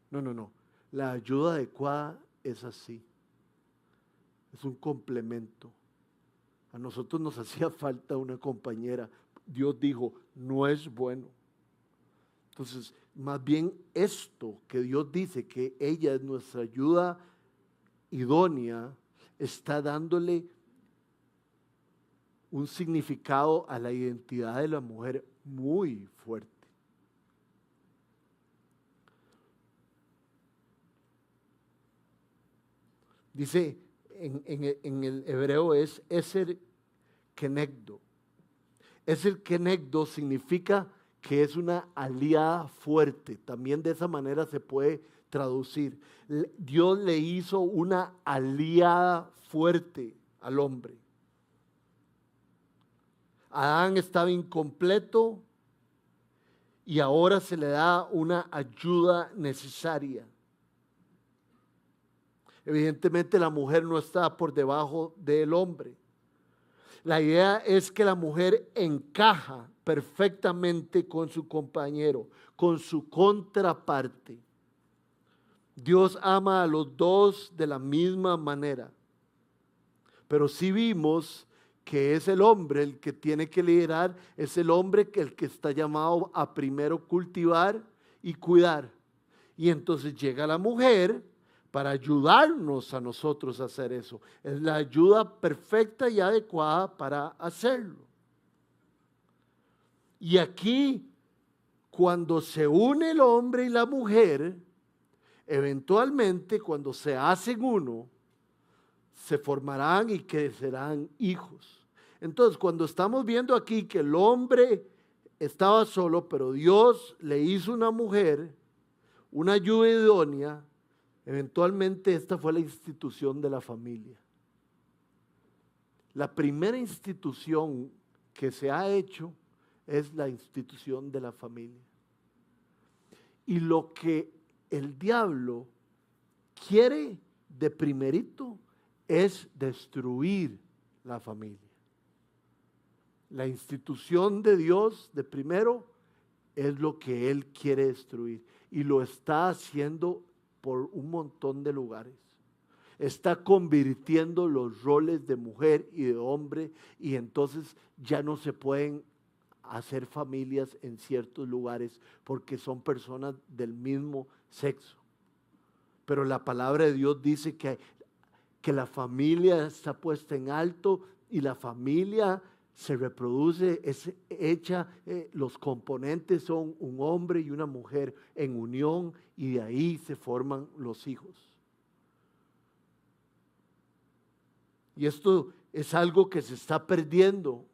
No. La ayuda adecuada es así. Es un complemento. A nosotros nos hacía falta una compañera. Dios dijo: no es bueno. Entonces, más bien esto que Dios dice que ella es nuestra ayuda idónea, está dándole un significado a la identidad de la mujer muy fuerte. Dice en el hebreo es Eser Kenegdo. Eser Kenegdo significa que es una aliada fuerte. También de esa manera se puede traducir. Dios le hizo una aliada fuerte al hombre. Adán estaba incompleto y ahora se le da una ayuda necesaria. Evidentemente la mujer no está por debajo del hombre. La idea es que la mujer encaja perfectamente con su compañero, con su contraparte. Dios ama a los dos de la misma manera. Pero sí vimos que es el hombre el que tiene que liderar, es el hombre el que está llamado a primero cultivar y cuidar. Y entonces llega la mujer para ayudarnos a nosotros a hacer eso. Es la ayuda perfecta y adecuada para hacerlo. Y aquí, cuando se une el hombre y la mujer, eventualmente cuando se hacen uno, se formarán y crecerán hijos. Entonces, cuando estamos viendo aquí que el hombre estaba solo, pero Dios le hizo una mujer, una ayuda idónea, eventualmente esta fue la institución de la familia. La primera institución que se ha hecho es la institución de la familia. Y lo que el diablo quiere de primerito es destruir la familia. La institución de Dios de primero es lo que Él quiere destruir y lo está haciendo por un montón de lugares. Está convirtiendo los roles de mujer y de hombre y entonces ya no se pueden hacer familias en ciertos lugares porque son personas del mismo sexo. Pero la palabra de Dios dice que la familia está puesta en alto y la familia se reproduce, es hecha, los componentes son un hombre y una mujer en unión y de ahí se forman los hijos. Y esto es algo que se está perdiendo,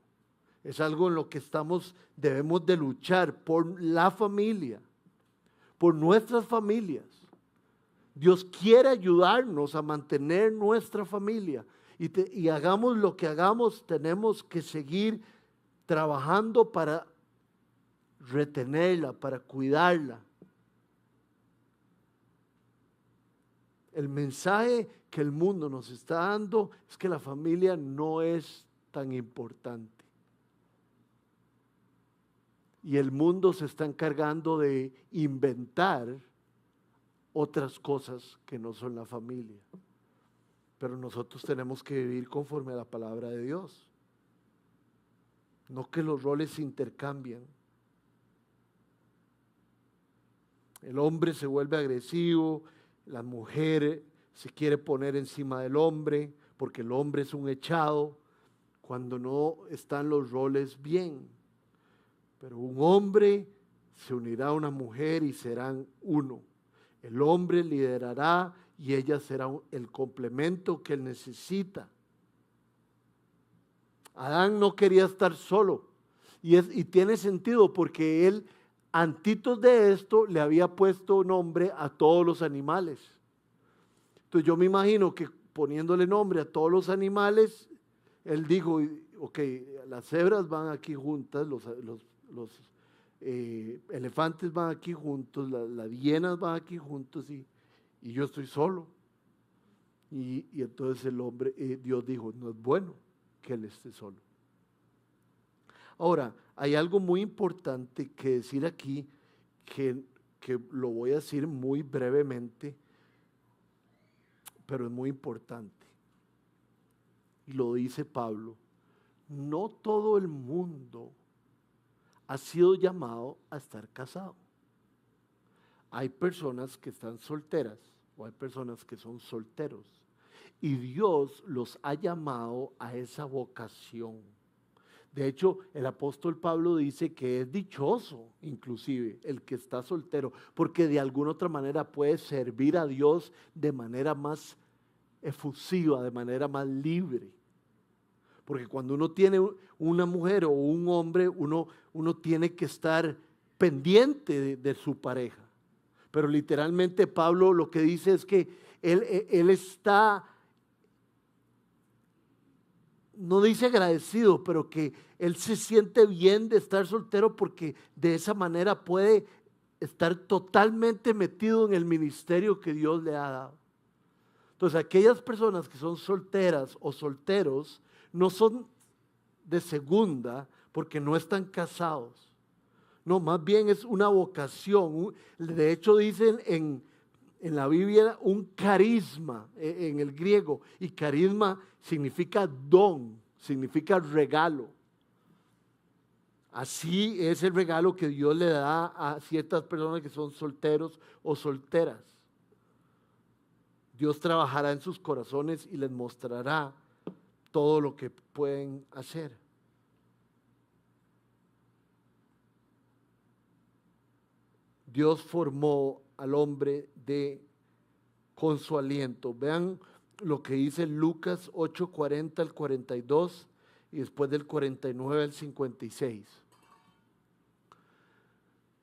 es algo en lo que debemos de luchar por la familia, por nuestras familias. Dios quiere ayudarnos a mantener nuestra familia y hagamos lo que hagamos, tenemos que seguir trabajando para retenerla, para cuidarla. El mensaje que el mundo nos está dando es que la familia no es tan importante. Y el mundo se está encargando de inventar otras cosas que no son la familia. Pero nosotros tenemos que vivir conforme a la palabra de Dios. No que los roles se intercambian. El hombre se vuelve agresivo, la mujer se quiere poner encima del hombre porque el hombre es un echado cuando no están los roles bien. Pero un hombre se unirá a una mujer y serán uno. El hombre liderará y ella será el complemento que él necesita. Adán no quería estar solo y tiene sentido porque él, antitos de esto, le había puesto nombre a todos los animales. Entonces yo me imagino que poniéndole nombre a todos los animales, él dijo, ok, las cebras van aquí juntas, los elefantes van aquí juntos, las hienas van aquí juntos y yo estoy solo. Y entonces el hombre, Dios dijo, no es bueno que él esté solo. Ahora, hay algo muy importante que decir aquí, que lo voy a decir muy brevemente, pero es muy importante. Y lo dice Pablo, no todo el mundo ha sido llamado a estar casado. Hay personas que están solteras o hay personas que son solteros y Dios los ha llamado a esa vocación. De hecho, el apóstol Pablo dice que es dichoso inclusive el que está soltero porque de alguna otra manera puede servir a Dios de manera más efusiva, de manera más libre. Porque cuando uno tiene una mujer o un hombre, uno tiene que estar pendiente de su pareja. Pero literalmente Pablo lo que dice es que él está, no dice agradecido, pero que él se siente bien de estar soltero porque de esa manera puede estar totalmente metido en el ministerio que Dios le ha dado. Entonces, aquellas personas que son solteras o solteros no son de segunda porque no están casados. No, más bien es una vocación. De hecho, dicen en la Biblia un carisma en el griego. Y carisma significa don, significa regalo. Así es el regalo que Dios le da a ciertas personas que son solteros o solteras. Dios trabajará en sus corazones y les mostrará todo lo que pueden hacer. Dios formó al hombre con su aliento. Vean lo que dice Lucas 8:40 al 42 y después del 49 al 56.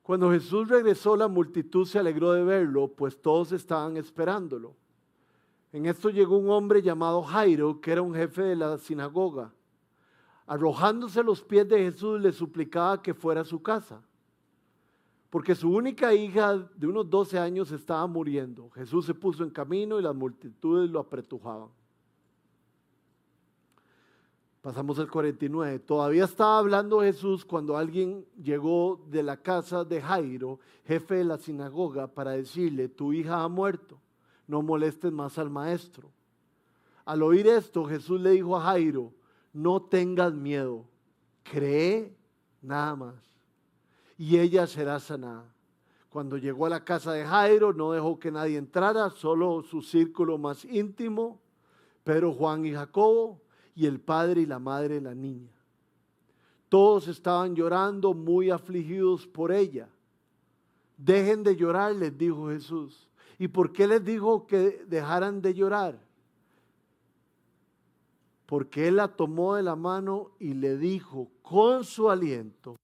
Cuando Jesús regresó, la multitud se alegró de verlo, pues todos estaban esperándolo. En esto llegó un hombre llamado Jairo, que era un jefe de la sinagoga. Arrojándose a los pies de Jesús, le suplicaba que fuera a su casa, porque su única hija de unos 12 años estaba muriendo. Jesús se puso en camino y las multitudes lo apretujaban. Pasamos al 49. Todavía estaba hablando Jesús cuando alguien llegó de la casa de Jairo, jefe de la sinagoga, para decirle: tu hija ha muerto, no molestes más al maestro. Al oír esto, Jesús le dijo a Jairo: no tengas miedo, cree nada más, y ella será sanada. Cuando llegó a la casa de Jairo, no dejó que nadie entrara, solo su círculo más íntimo, Pedro, Juan y Jacobo, y el padre y la madre de la niña. Todos estaban llorando, muy afligidos por ella. Dejen de llorar, les dijo Jesús. ¿Y por qué les dijo que dejaran de llorar? Porque él la tomó de la mano y le dijo con su aliento,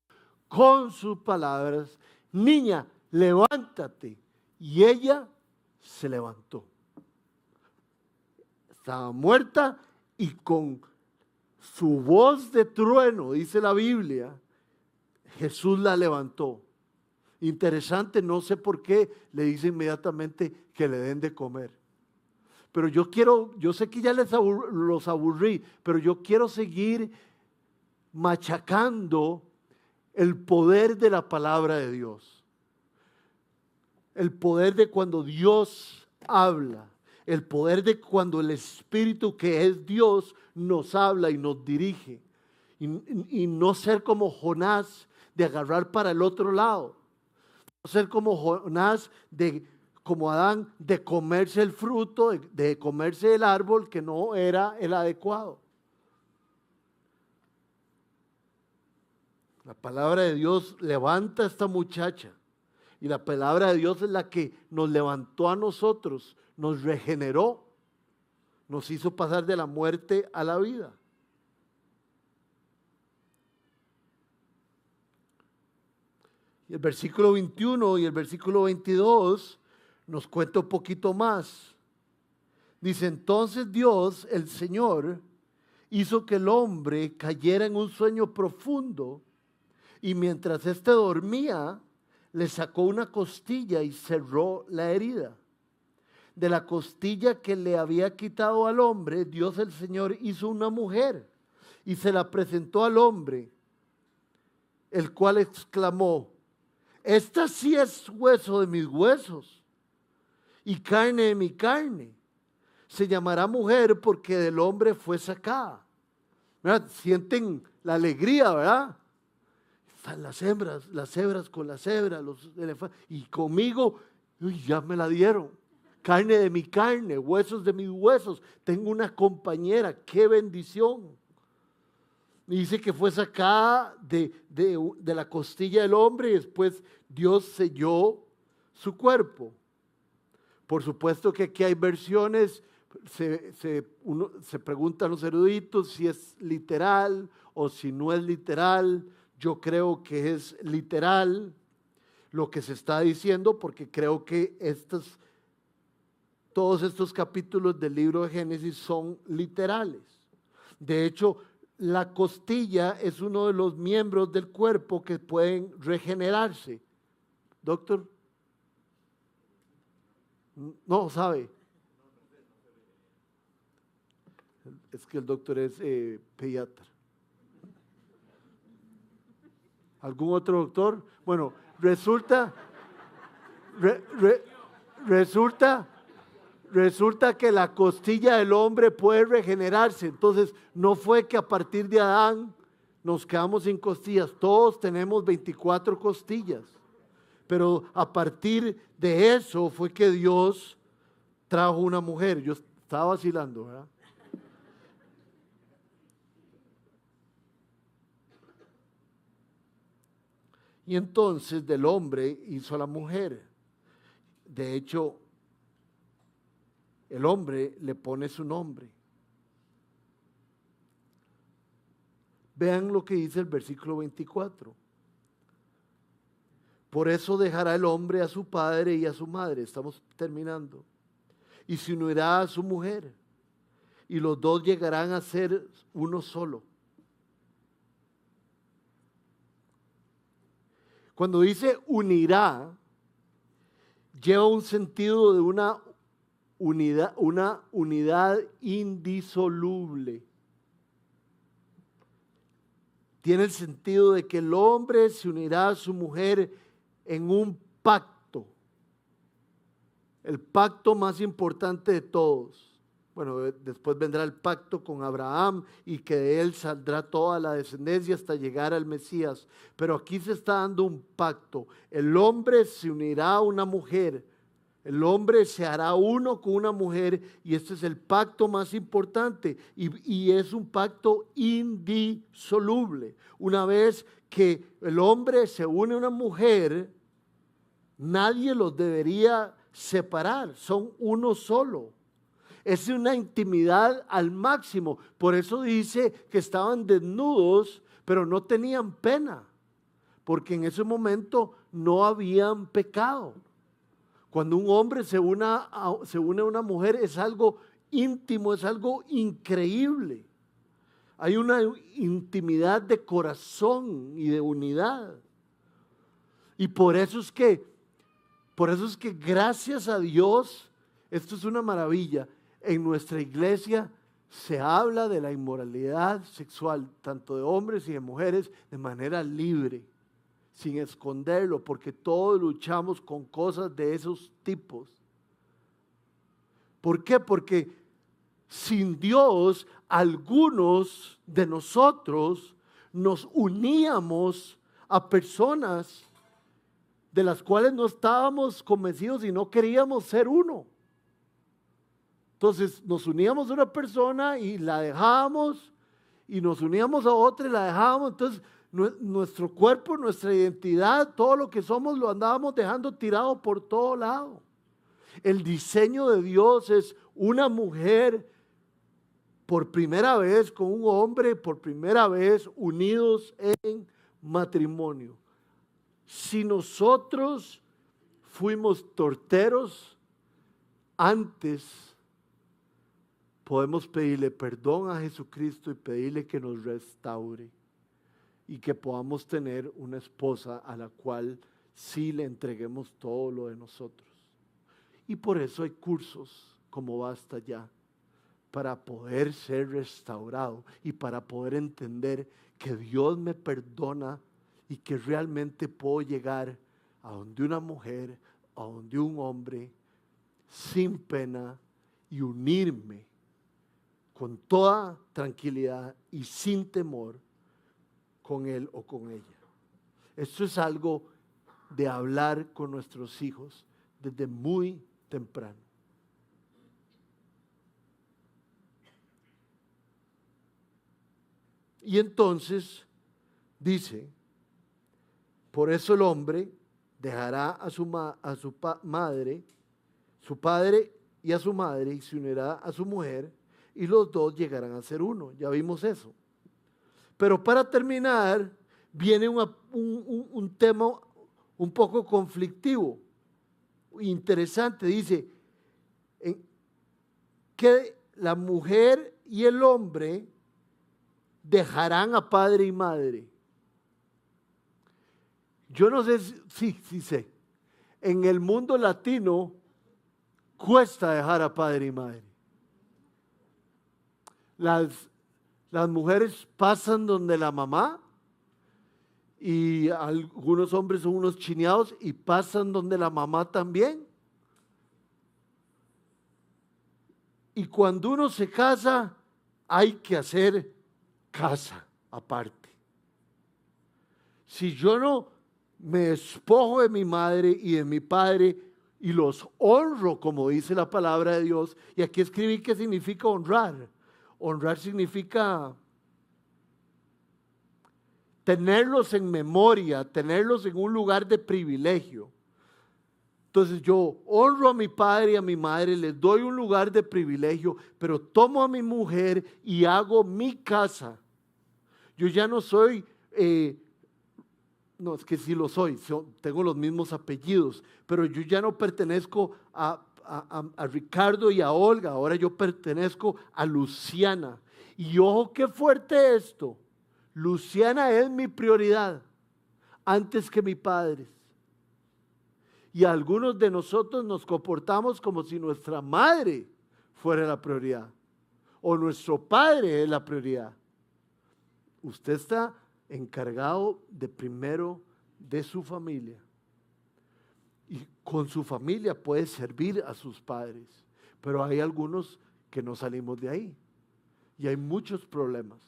con sus palabras: niña, levántate. Y ella se levantó. Estaba muerta y con su voz de trueno, dice la Biblia, Jesús la levantó. Interesante, no sé por qué le dice inmediatamente que le den de comer. Pero yo sé que ya los aburrí, pero yo quiero seguir machacando el poder de la palabra de Dios. El poder de cuando Dios habla. El poder de cuando el Espíritu, que es Dios, nos habla y nos dirige. Y no ser como Jonás, de agarrar para el otro lado. No ser como Jonás, como Adán, de comerse el fruto, de comerse el árbol que no era el adecuado. La palabra de Dios levanta a esta muchacha. Y la palabra de Dios es la que nos levantó a nosotros, nos regeneró, nos hizo pasar de la muerte a la vida. Y el versículo 21 y el versículo 22 nos cuenta un poquito más. Dice: entonces Dios, el Señor, hizo que el hombre cayera en un sueño profundo, y mientras éste dormía, le sacó una costilla y cerró la herida. De la costilla que le había quitado al hombre, Dios el Señor hizo una mujer y se la presentó al hombre, el cual exclamó: esta sí es hueso de mis huesos y carne de mi carne. Se llamará mujer porque del hombre fue sacada. ¿Verdad? Sienten la alegría, ¿verdad? Están las cebras con las cebras, los elefantes, y conmigo, ya me la dieron. Carne de mi carne, huesos de mis huesos. Tengo una compañera, qué bendición. Y dice que fue sacada de la costilla del hombre y después Dios selló su cuerpo. Por supuesto que aquí hay versiones, se preguntan los eruditos si es literal o si no es literal. Yo creo que es literal lo que se está diciendo, porque creo que todos estos capítulos del libro de Génesis son literales. De hecho, la costilla es uno de los miembros del cuerpo que pueden regenerarse. Doctor, no sabe. Es que el doctor es pediatra. ¿Algún otro doctor? Bueno, resulta que la costilla del hombre puede regenerarse. Entonces, no fue que a partir de Adán nos quedamos sin costillas. Todos tenemos 24 costillas. Pero a partir de eso fue que Dios trajo una mujer. Yo estaba vacilando, ¿verdad? Y entonces del hombre hizo a la mujer. De hecho, el hombre le pone su nombre. Vean lo que dice el versículo 24. Por eso dejará el hombre a su padre y a su madre. Estamos terminando. Y se unirá a su mujer. Y los dos llegarán a ser uno solo. Cuando dice unirá, lleva un sentido de una unidad indisoluble. Tiene el sentido de que el hombre se unirá a su mujer en un pacto. El pacto más importante de todos. Bueno, después vendrá el pacto con Abraham y que de él saldrá toda la descendencia hasta llegar al Mesías. Pero aquí se está dando un pacto. El hombre se unirá a una mujer. El hombre se hará uno con una mujer y este es el pacto más importante y es un pacto indisoluble. Una vez que el hombre se une a una mujer, nadie los debería separar, son uno solo. Es una intimidad al máximo. Por eso dice que estaban desnudos, pero no tenían pena, porque en ese momento no habían pecado. Cuando un hombre se une a una mujer es algo íntimo, es algo increíble. Hay una intimidad de corazón y de unidad. Y por eso es que gracias a Dios, esto es una maravilla, en nuestra iglesia se habla de la inmoralidad sexual, tanto de hombres y de mujeres, de manera libre, sin esconderlo, porque todos luchamos con cosas de esos tipos. ¿Por qué? Porque sin Dios, algunos de nosotros nos uníamos a personas de las cuales no estábamos convencidos y no queríamos ser uno. Entonces nos uníamos a una persona y la dejábamos y nos uníamos a otra y la dejábamos. Entonces nuestro cuerpo, nuestra identidad, todo lo que somos lo andábamos dejando tirado por todo lado. El diseño de Dios es una mujer por primera vez con un hombre, por primera vez unidos en matrimonio. Si nosotros fuimos torteros antes, podemos pedirle perdón a Jesucristo y pedirle que nos restaure y que podamos tener una esposa a la cual sí le entreguemos todo lo de nosotros. Y por eso hay cursos como Basta Ya, para poder ser restaurado y para poder entender que Dios me perdona y que realmente puedo llegar a donde una mujer, a donde un hombre, sin pena y unirme con toda tranquilidad y sin temor con él o con ella. Esto es algo de hablar con nuestros hijos desde muy temprano. Y entonces dice, por eso el hombre dejará a su madre, su padre y a su madre, y se unirá a su mujer, y los dos llegarán a ser uno. Ya vimos eso. Pero para terminar, viene un tema un poco conflictivo, interesante. Dice que la mujer y el hombre dejarán a padre y madre. Yo no sé sí sé. En el mundo latino cuesta dejar a padre y madre. Las mujeres pasan donde la mamá y algunos hombres son unos chineados y pasan donde la mamá también. Y cuando uno se casa, hay que hacer casa aparte. Si yo no me despojo de mi madre y de mi padre y los honro, como dice la palabra de Dios, y aquí escribí qué significa honrar. Honrar significa tenerlos en memoria, tenerlos en un lugar de privilegio. Entonces yo honro a mi padre y a mi madre, les doy un lugar de privilegio, pero tomo a mi mujer y hago mi casa. Yo ya no soy, no, es que sí lo soy, tengo los mismos apellidos, pero yo ya no pertenezco a Ricardo y a Olga, ahora yo pertenezco a Luciana. Y ojo qué fuerte esto, Luciana es mi prioridad antes que mi padre. Y algunos de nosotros nos comportamos como si nuestra madre fuera la prioridad o nuestro padre es la prioridad. Usted está encargado de primero de su familia. Y con su familia puede servir a sus padres. Pero hay algunos que no salimos de ahí. Y hay muchos problemas.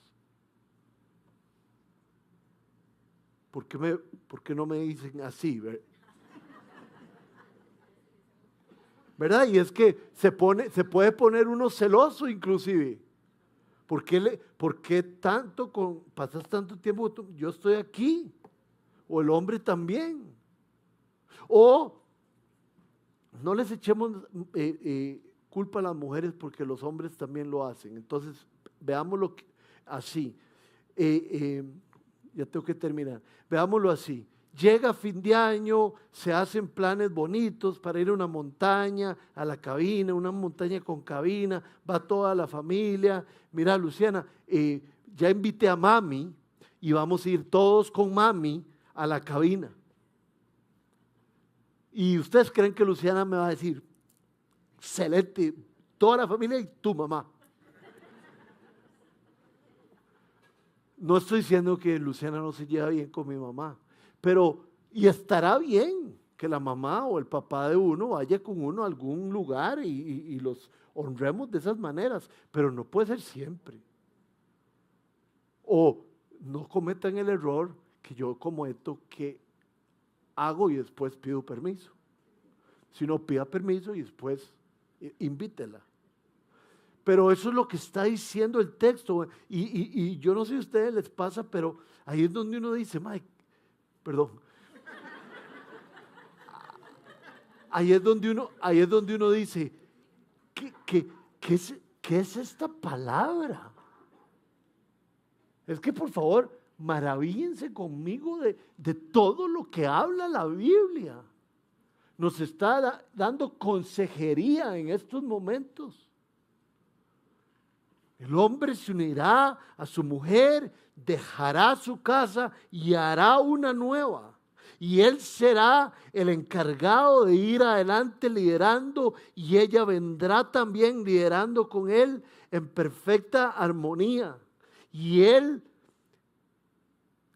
¿Por qué no me dicen así? ¿Verdad? Y es que se puede poner uno celoso inclusive. ¿Por qué pasas tanto tiempo? Yo estoy aquí. O el hombre también. O no les echemos culpa a las mujeres porque los hombres también lo hacen. Entonces, veámoslo así. Ya tengo que terminar. Veámoslo así. Llega fin de año, se hacen planes bonitos para ir a una montaña, a la cabina, una montaña con cabina, va toda la familia. Mira, Luciana, ya invité a mami y vamos a ir todos con mami a la cabina. Y ustedes creen que Luciana me va a decir, excelente, toda la familia y tu mamá. No estoy diciendo que Luciana no se lleva bien con mi mamá. Pero, y estará bien que la mamá o el papá de uno vaya con uno a algún lugar y los honremos de esas maneras, pero no puede ser siempre. O no cometan el error que yo cometo, que hago y después pido permiso. Si no, pida permiso y después invítela. Pero eso es lo que está diciendo el texto. Y yo no sé si a ustedes les pasa, pero ahí es donde uno dice, Mike, perdón. Ahí es donde uno dice, ¿qué es esta palabra? Es que por favor, maravíllense conmigo de todo lo que habla la Biblia. Nos está dando consejería en estos momentos. El hombre se unirá a su mujer, dejará su casa y hará una nueva. Y él será el encargado de ir adelante liderando y ella vendrá también liderando con él en perfecta armonía. Y él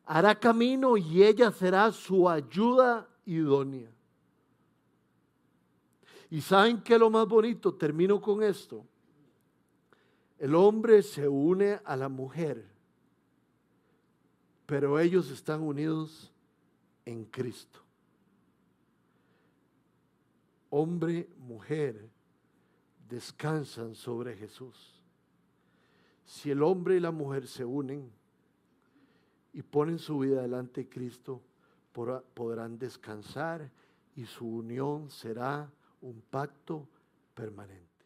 hará camino y ella será su ayuda idónea. ¿Y saben qué es lo más bonito? Termino con esto. El hombre se une a la mujer, pero ellos están unidos en Cristo. Hombre, mujer, descansan sobre Jesús. Si el hombre y la mujer se unen y ponen su vida delante de Cristo, podrán descansar y su unión será un pacto permanente.